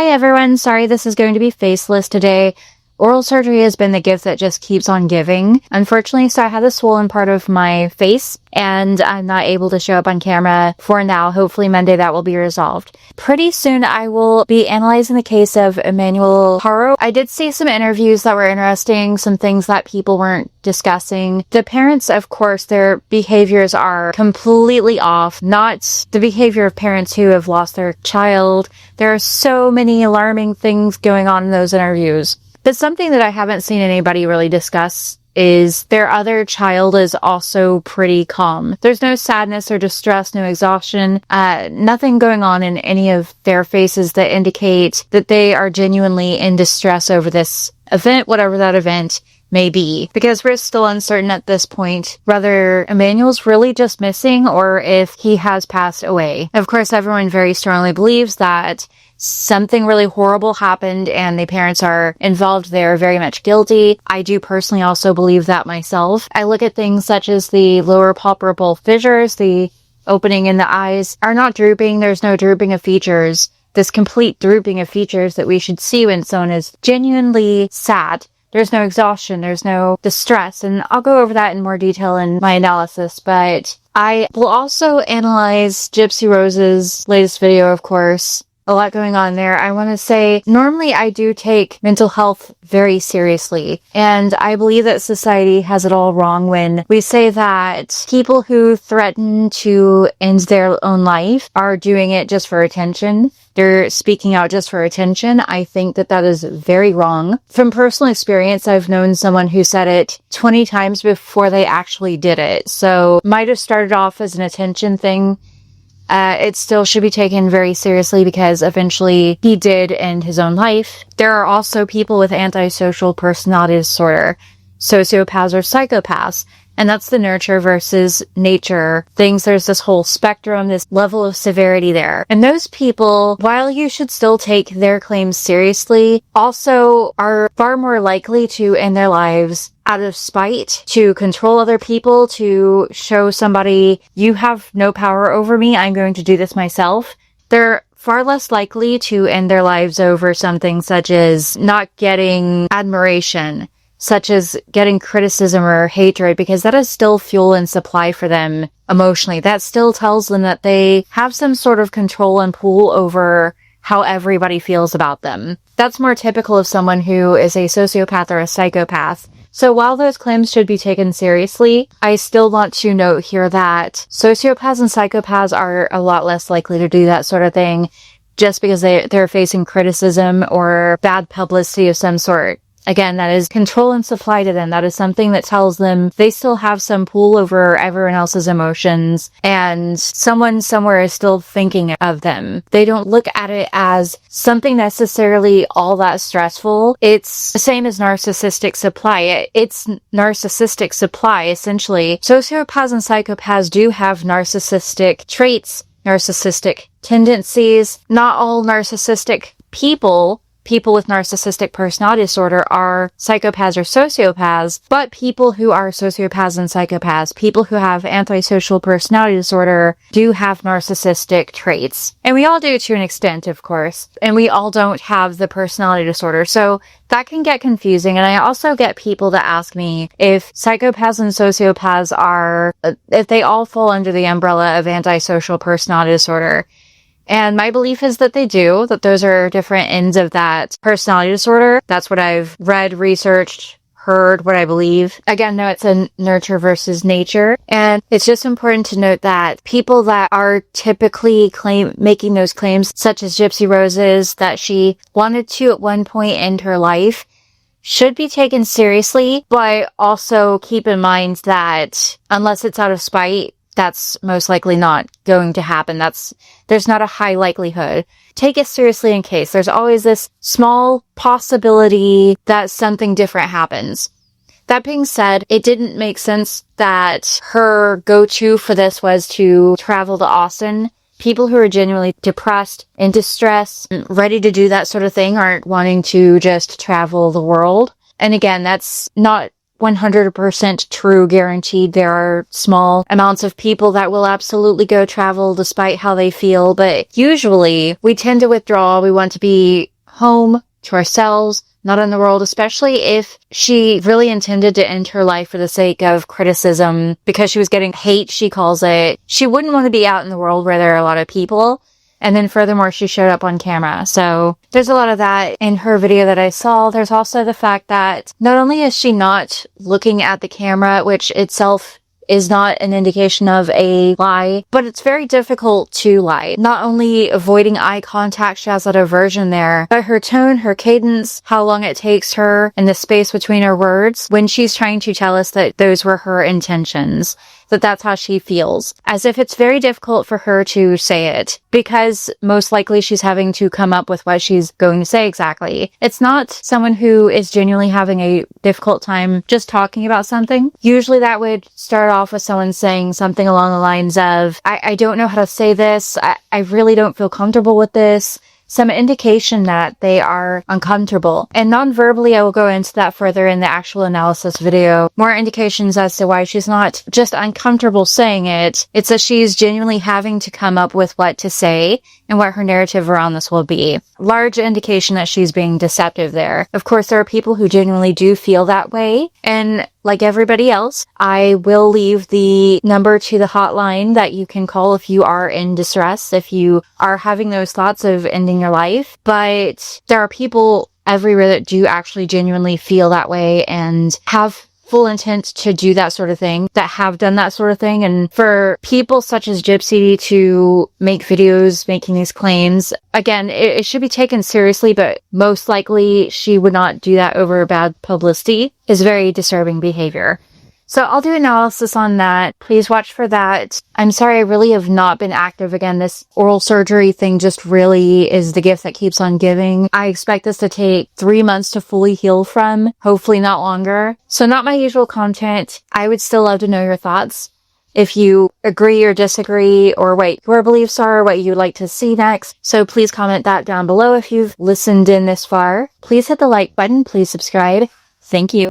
Hi everyone, sorry this is going to be faceless today. Oral surgery has been the gift that just keeps on giving. Unfortunately, so I had a swollen part of my face and I'm not able to show up on camera for now. Hopefully Monday that will be resolved. Pretty soon I will be analyzing the case of Emmanuel Haro. I did see some interviews that were interesting, some things that people weren't discussing. The parents, of course, their behaviors are completely off, not the behavior of parents who have lost their child. There are so many alarming things going on in those interviews. But something that I haven't seen anybody really discuss is their other child is also pretty calm. There's no sadness or distress, no exhaustion, nothing going on in any of their faces that indicate that they are genuinely in distress over this event, whatever that event may be. Because we're still uncertain at this point whether Emmanuel's really just missing or if he has passed away. Of course, everyone very strongly believes that something really horrible happened and the parents are involved. They're very much guilty. I do personally also believe that myself. I look at things such as the lower palpebral fissures, the opening in the eyes are not drooping. There's no drooping of features. This complete drooping of features that we should see when someone is genuinely sad. There's no exhaustion. There's no distress. And I'll go over that in more detail in my analysis, but I will also analyze Gypsy Rose's latest video, of course. A lot going on there. I want to say, normally I do take mental health very seriously, and I believe that society has it all wrong when we say that people who threaten to end their own life are doing it just for attention. They're speaking out just for attention. I think that that is very wrong. From personal experience, I've known someone who said it 20 times before they actually did it. So might have started off as an attention thing. It still should be taken very seriously because eventually he did end his own life. There are also people with antisocial personality disorder, sociopaths or psychopaths, and that's the nurture versus nature things. There's this whole spectrum, this level of severity there. And those people, while you should still take their claims seriously, also are far more likely to end their lives out of spite, to control other people, to show somebody, you have no power over me, I'm going to do this myself. They're far less likely to end their lives over something such as not getting admiration, such as getting criticism or hatred, because that is still fuel and supply for them emotionally. That still tells them that they have some sort of control and pull over how everybody feels about them. That's more typical of someone who is a sociopath or a psychopath. So while those claims should be taken seriously, I still want to note here that sociopaths and psychopaths are a lot less likely to do that sort of thing just because they're facing criticism or bad publicity of some sort. Again, that is control and supply to them. That is something that tells them they still have some pull over everyone else's emotions and someone somewhere is still thinking of them. They don't look at it as something necessarily all that stressful. It's the same as narcissistic supply. It's narcissistic supply, essentially. Sociopaths and psychopaths do have narcissistic traits, narcissistic tendencies. Not all narcissistic people with narcissistic personality disorder are psychopaths or sociopaths, but people who are sociopaths and psychopaths, people who have antisocial personality disorder, do have narcissistic traits. And we all do to an extent, of course. And we all don't have the personality disorder. So that can get confusing. And I also get people that ask me if psychopaths and sociopaths if they all fall under the umbrella of antisocial personality disorder. And my belief is that they do, that those are different ends of that personality disorder. That's what I've read, researched, heard, what I believe. Again, no, it's a nurture versus nature. And it's just important to note that people that are typically making those claims, such as Gypsy Rose's, that she wanted to at one point end her life, should be taken seriously, but also keep in mind that unless it's out of spite, that's most likely not going to happen. There's not a high likelihood. Take it seriously in case. There's always this small possibility that something different happens. That being said, it didn't make sense that her go-to for this was to travel to Austin. People who are genuinely depressed, in distress, ready to do that sort of thing aren't wanting to just travel the world. And again, that's not 100% true, guaranteed. There are small amounts of people that will absolutely go travel despite how they feel, but usually we tend to withdraw. We want to be home, to ourselves, not in the world, especially if she really intended to end her life for the sake of criticism because she was getting hate, she calls it. She wouldn't want to be out in the world where there are a lot of people. And then furthermore, she showed up on camera. So there's a lot of that in her video that I saw. There's also the fact that not only is she not looking at the camera, which itself is not an indication of a lie, but it's very difficult to lie. Not only avoiding eye contact, she has that aversion there, but her tone, her cadence, how long it takes her, and the space between her words when she's trying to tell us that those were her intentions, that that's how she feels. As if it's very difficult for her to say it, because most likely she's having to come up with what she's going to say exactly. It's not someone who is genuinely having a difficult time just talking about something. Usually that would start off with someone saying something along the lines of, I don't know how to say this, I really don't feel comfortable with this. Some indication that they are uncomfortable. And non-verbally, I will go into that further in the actual analysis video. More indications as to why she's not just uncomfortable saying it. It's that she's genuinely having to come up with what to say and what her narrative around this will be. Large indication that she's being deceptive there. Of course, there are people who genuinely do feel that way. And like everybody else, I will leave the number to the hotline that you can call if you are in distress, if you are having those thoughts of ending your life. But there are people everywhere that do actually genuinely feel that way and have full intent to do that sort of thing, that have done that sort of thing. And for people such as Gypsy to make videos making these claims, again, it should be taken seriously, but most likely she would not do that over bad publicity. Is very disturbing behavior. So I'll do analysis on that. Please watch for that. I'm sorry, I really have not been active again. This oral surgery thing just really is the gift that keeps on giving. I expect this to take 3 months to fully heal from, hopefully not longer. So not my usual content. I would still love to know your thoughts. If you agree or disagree, or what your beliefs are, what you'd like to see next. So please comment that down below if you've listened in this far. Please hit the like button. Please subscribe. Thank you.